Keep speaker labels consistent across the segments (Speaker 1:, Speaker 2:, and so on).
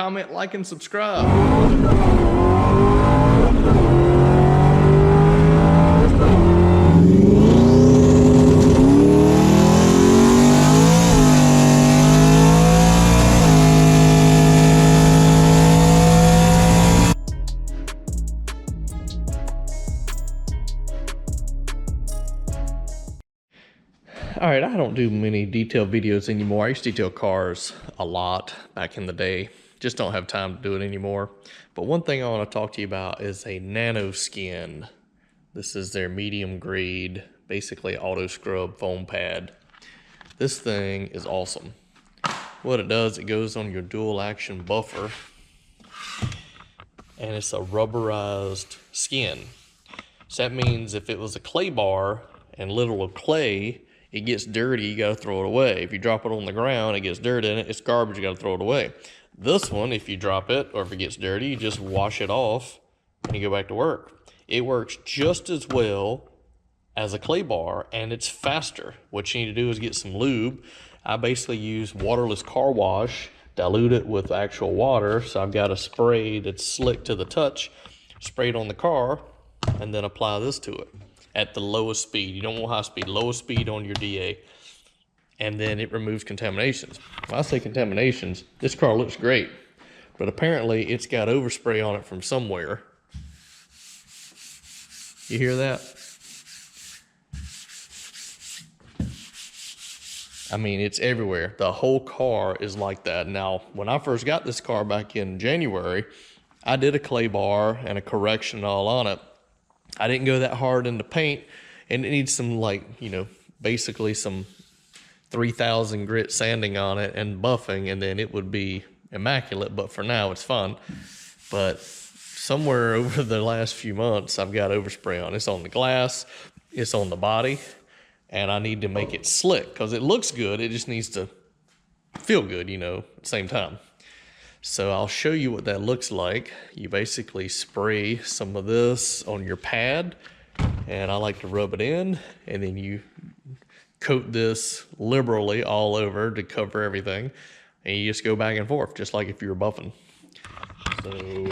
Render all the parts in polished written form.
Speaker 1: comment, like, and subscribe. All right, I don't do many detailed videos anymore. I used to detail cars a lot back in the day. Just don't have time to do it anymore. But one thing I want to talk to you about is a Nanoskin. This is their medium grade, basically auto scrub foam pad. This thing is awesome. What it does, it goes on your dual action buffer, and it's a rubberized skin. So that means if it was a Claybar and little clay, it gets dirty, you gotta throw it away. If you drop it on the ground, it gets dirt in it, it's garbage, you gotta throw it away. This one, if you drop it or if it gets dirty, you just wash it off and you go back to work. It works just as well as a Claybar, and it's faster. What you need to do is get some lube. I basically use waterless car wash, dilute it with actual water. So I've got a spray that's slick to the touch, spray it on the car, and then apply this to it at the lowest speed. You don't want high speed, lowest speed on your DA. And then it removes contaminations. When I say contaminations, this car looks great, but apparently it's got overspray on it from somewhere. You hear that? I mean, it's everywhere. The whole car is like that. Now, when I first got this car back in January, I did a Claybar and a correction all on it. I didn't go that hard into paint, and it needs some, like, you know, basically some 3000 grit sanding on it and buffing, and then it would be immaculate. But for now, it's fun. But somewhere over the last few months, I've got overspray on. It's on the glass, it's on the body, and I need to make it slick because it looks good. It just needs to feel good, you know, at the same time. So I'll show you what that looks like. You basically spray some of this on your pad, and I like to rub it in, and then you coat this liberally all over to cover everything, and you just go back and forth, just like if you were buffing. So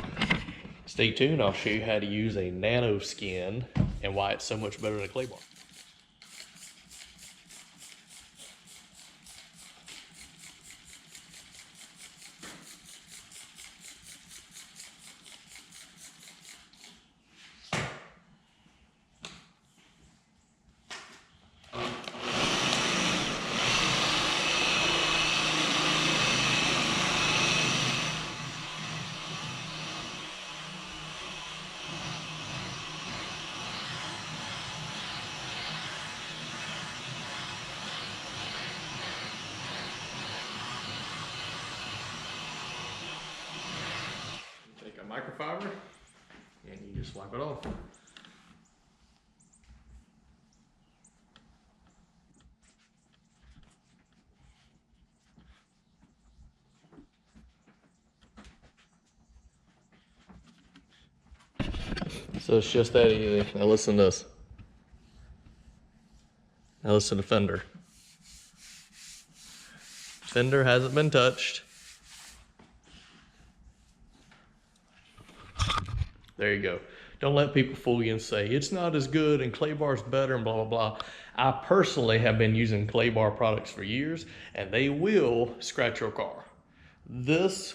Speaker 1: stay tuned. I'll show you how to use a Nanoskin and why it's so much better than a Claybar. Take a microfiber and you just wipe it off. So it's just that easy. Now listen to this. Now listen to fender. Fender hasn't been touched. There you go. Don't let people fool you and say it's not as good and Claybar's better and blah, blah, blah. I personally have been using Claybar products for years, and they will scratch your car. This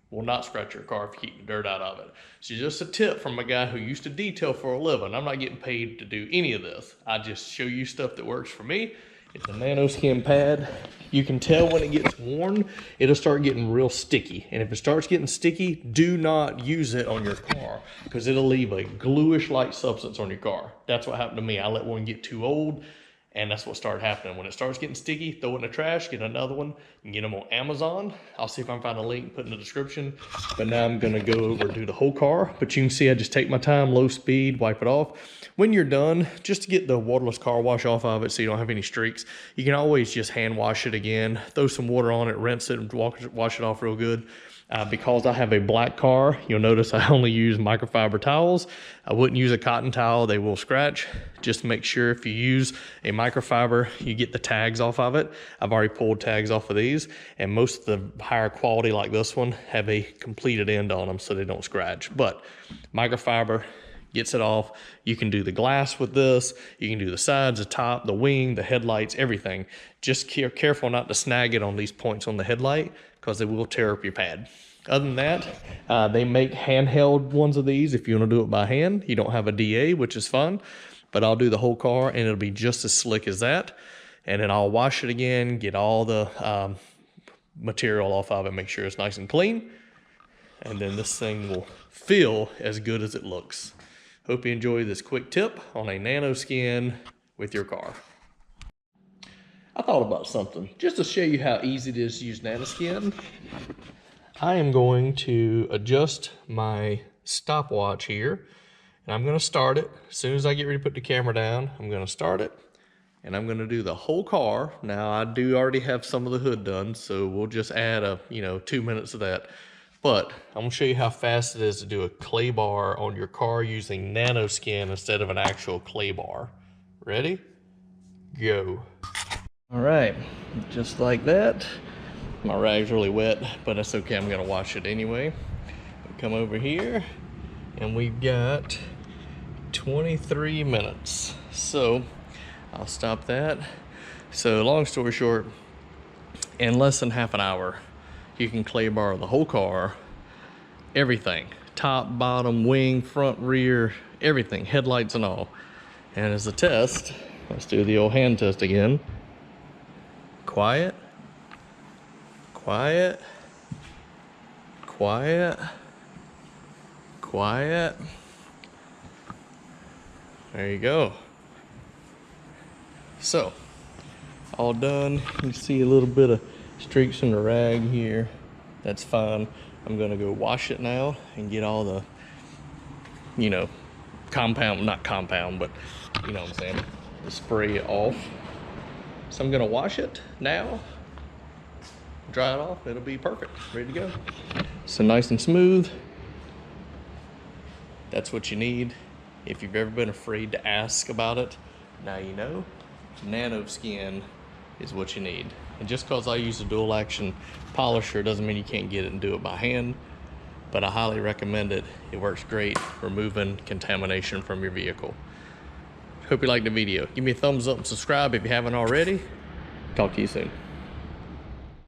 Speaker 1: will not scratch your car if you keep the dirt out of it. So just a tip from a guy who used to detail for a living. I'm not getting paid to do any of this. I just show you stuff that works for me. It's a Nanoskin pad. You can tell when it gets worn, it'll start getting real sticky. And if it starts getting sticky, do not use it on your car because it'll leave a gluish-like substance on your car. That's what happened to me. I let one get too old, and that's what started happening. When it starts getting sticky, throw it in the trash, get another one, and get them on Amazon. I'll see if I can find a link and put in the description. But now I'm gonna go over and do the whole car. But you can see I just take my time, low speed, wipe it off. When you're done, just to get the waterless car wash off of it so you don't have any streaks, you can always just hand wash it again, throw some water on it, rinse it, and wash it off real good. Because I have a black car, you'll notice I only use microfiber towels. I wouldn't use a cotton towel, they will scratch. Just make sure if you use a microfiber, you get the tags off of it. I've already pulled tags off of these, and most of the higher quality like this one have a completed end on them so they don't scratch. But microfiber gets it off. You can do the glass with this. You can do the sides, the top, the wing, the headlights, everything. Just careful not to snag it on these points on the headlight because it will tear up your pad. Other than that, they make handheld ones of these if you want to do it by hand. You don't have a DA, which is fun, but I'll do the whole car and it'll be just as slick as that. And then I'll wash it again, get all the material off of it, make sure it's nice and clean. And then this thing will feel as good as it looks. Hope you enjoy this quick tip on a Nanoskin with your car. I thought about something just to show you how easy it is to use Nanoskin. I am going to adjust my stopwatch here, and I'm going to start it. As soon as I get ready to put the camera down, I'm going to start it, and I'm going to do the whole car. Now, I do already have some of the hood done, so we'll just add 2 minutes of that. But I'm going to show you how fast it is to do a Claybar on your car using Nanoskin instead of an actual Claybar. Ready? Go. All right, just like that. My rag's really wet, but that's okay. I'm gonna wash it anyway. We come over here and we've got 23 minutes. So I'll stop that. So long story short, in less than half an hour, you can Claybar the whole car, everything, top, bottom, wing, front, rear, everything, headlights and all. And as a test, let's do the old hand test again. Quiet. Quiet, quiet, quiet. There you go. So, all done. You can see a little bit of streaks in the rag here. That's fine. I'm gonna go wash it now and get all the, compound, not compound, but you know what I'm saying, the spray off. So I'm gonna wash it now. Dry it off, it'll be perfect, ready to go. So nice and smooth. That's what you need. If you've ever been afraid to ask about it, now you know. Nanoskin is what you need. And just because I use a dual action polisher doesn't mean you can't get it and do it by hand, but I highly recommend it. It works great removing contamination from your vehicle. Hope you liked the video. Give me a thumbs up and subscribe if you haven't already. Talk to you soon.